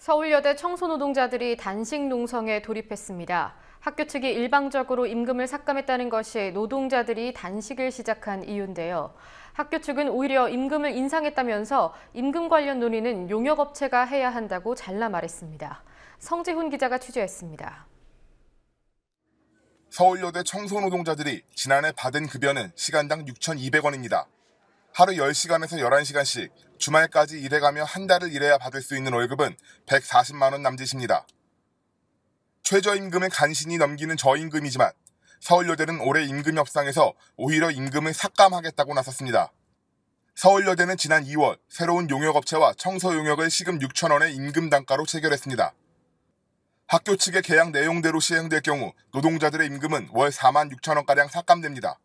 서울여대 청소노동자들이 단식 농성에 돌입했습니다. 학교 측이 일방적으로 임금을 삭감했다는 것이 노동자들이 단식을 시작한 이유인데요. 학교 측은 오히려 임금을 인상했다면서 임금 관련 논의는 용역업체가 해야 한다고 잘라 말했습니다. 성지훈 기자가 취재했습니다. 서울여대 청소노동자들이 지난해 받은 급여는 시간당 6,200원입니다. 하루 10시간에서 11시간씩 주말까지 일해가며 한 달을 일해야 받을 수 있는 월급은 140만 원 남짓입니다. 최저임금을 간신히 넘기는 저임금이지만 서울여대는 올해 임금 협상에서 오히려 임금을 삭감하겠다고 나섰습니다. 서울여대는 지난 2월 새로운 용역업체와 청소용역을 시급 6,000원의 임금 단가로 체결했습니다. 학교 측의 계약 내용대로 시행될 경우 노동자들의 임금은 월 4만 6천원가량 삭감됩니다.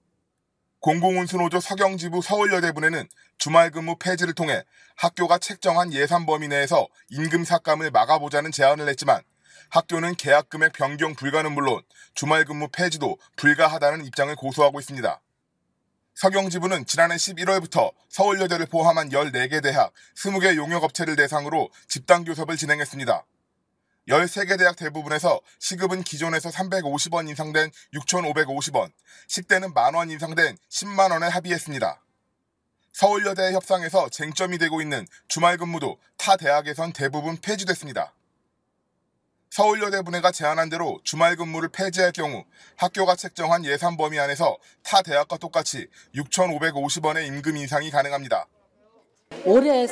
공공운수노조 서경지부 서울여대분회는 주말 근무 폐지를 통해 학교가 책정한 예산 범위 내에서 임금 삭감을 막아보자는 제안을 했지만 학교는 계약 금액 변경 불가는 물론 주말 근무 폐지도 불가하다는 입장을 고수하고 있습니다. 서경지부는 지난해 11월부터 서울여대를 포함한 14개 대학, 20개 용역업체를 대상으로 집단교섭을 진행했습니다. 13개 대학 대부분에서 시급은 기존에서 350원 인상된 6,550원, 식대는 만원 인상된 10만 원에 합의했습니다. 서울여대의 협상에서 쟁점이 되고 있는 주말 근무도 타 대학에선 대부분 폐지됐습니다. 서울여대 분회가 제안한 대로 주말 근무를 폐지할 경우 학교가 책정한 예산 범위 안에서 타 대학과 똑같이 6,550원의 임금 인상이 가능합니다. 올해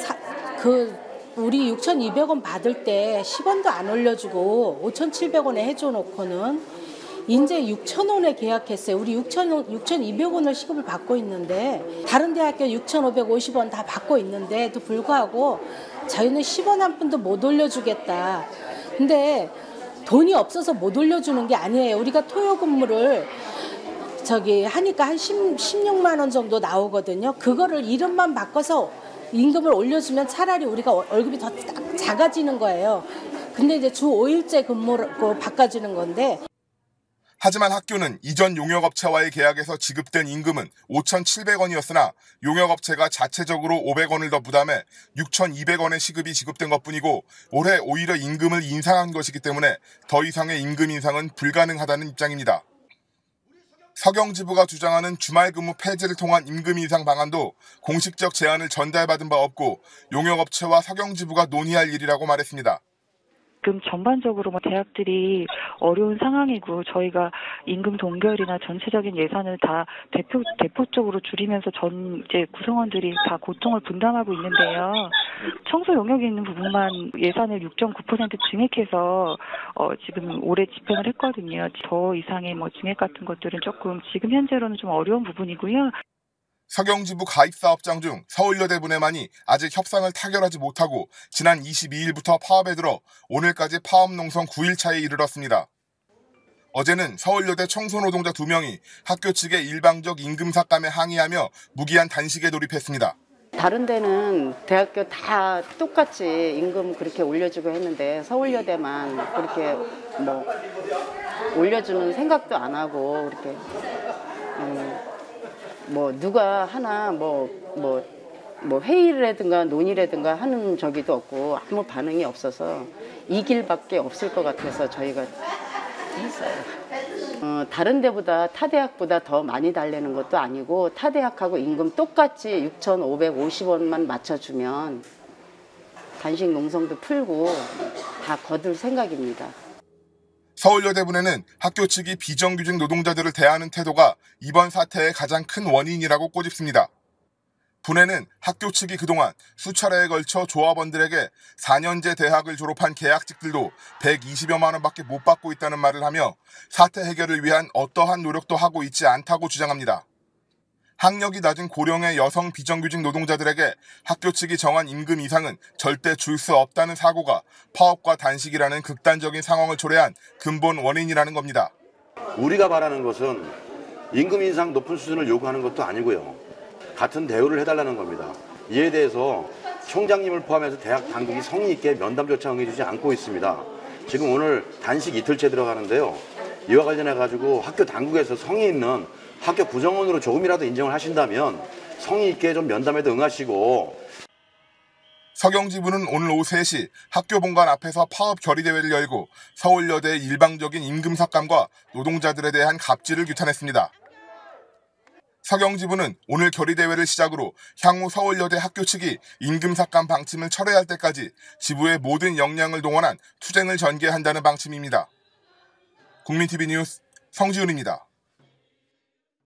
우리 6,200원 받을 때 10원도 안 올려주고 5,700원에 해줘놓고는 이제 6,000원에 계약했어요. 우리 6,200원을 시급을 받고 있는데 다른 대학교 6,550원 다 받고 있는데도 불구하고 저희는 10원 한 푼도 못 올려주겠다. 근데 돈이 없어서 못 올려주는 게 아니에요. 우리가 토요 근무를 하니까 한 16만 원 정도 나오거든요. 그거를 이름만 바꿔서 임금을 올려주면 차라리 우리가 월급이 더 작아지는 거예요. 근데 이제 주 5일제 근무로 바꿔주는 건데. 하지만 학교는 이전 용역업체와의 계약에서 지급된 임금은 5,700원이었으나 용역업체가 자체적으로 500원을 더 부담해 6,200원의 시급이 지급된 것뿐이고 올해 오히려 임금을 인상한 것이기 때문에 더 이상의 임금 인상은 불가능하다는 입장입니다. 서경지부가 주장하는 주말 근무 폐지를 통한 임금 인상 방안도 공식적 제안을 전달받은 바 없고 용역업체와 서경지부가 논의할 일이라고 말했습니다. 지금 전반적으로 대학들이 어려운 상황이고 저희가 임금 동결이나 전체적인 예산을 다 대폭적으로 줄이면서 이제 구성원들이 다 고통을 분담하고 있는데요. 청소 용역에 있는 부분만 예산을 6.9% 증액해서 지금 올해 집행을 했거든요. 더 이상의 증액 같은 것들은 조금 지금 현재로는 좀 어려운 부분이고요. 서경지부 가입사업장 중 서울여대 분회만이 아직 협상을 타결하지 못하고 지난 22일부터 파업에 들어 오늘까지 파업 농성 9일차에 이르렀습니다. 어제는 서울여대 청소노동자 2명이 학교 측의 일방적 임금 삭감에 항의하며 무기한 단식에 돌입했습니다. 다른 데는 대학교 다 똑같이 임금 그렇게 올려주고 했는데 서울여대만 그렇게 올려주는 생각도 안 하고 그렇게 누가 하나 회의라든가 논의라든가 하는 적이도 없고 아무 반응이 없어서 이 길밖에 없을 것 같아서 저희가 했어요. 다른 데보다 타 대학보다 더 많이 달래는 것도 아니고 타 대학하고 임금 똑같이 6,550원만 맞춰주면 단식 농성도 풀고 다 거둘 생각입니다. 서울여대 분회는 학교 측이 비정규직 노동자들을 대하는 태도가 이번 사태의 가장 큰 원인이라고 꼬집습니다. 분회는 학교 측이 그동안 수차례에 걸쳐 조합원들에게 4년제 대학을 졸업한 계약직들도 120여만 원밖에 못 받고 있다는 말을 하며 사태 해결을 위한 어떠한 노력도 하고 있지 않다고 주장합니다. 학력이 낮은 고령의 여성 비정규직 노동자들에게 학교 측이 정한 임금 이상은 절대 줄 수 없다는 사고가 파업과 단식이라는 극단적인 상황을 초래한 근본 원인이라는 겁니다. 우리가 바라는 것은 임금 인상 높은 수준을 요구하는 것도 아니고요. 같은 대우를 해달라는 겁니다. 이에 대해서 총장님을 포함해서 대학 당국이 성의 있게 면담조차 응해주지 않고 있습니다. 지금 오늘 단식 이틀째 들어가는데요. 이와 관련해가지고 학교 당국에서 성의 있는 학교 구성원으로 조금이라도 인정을 하신다면 성의 있게 좀 면담에도 응하시고. 서경지부는 오늘 오후 3시 학교 본관 앞에서 파업 결의대회를 열고 서울여대의 일방적인 임금 삭감과 노동자들에 대한 갑질을 규탄했습니다. 서경지부는 오늘 결의대회를 시작으로 향후 서울여대 학교 측이 임금 삭감 방침을 철회할 때까지 지부의 모든 역량을 동원한 투쟁을 전개한다는 방침입니다. 국민TV 뉴스 성지훈입니다.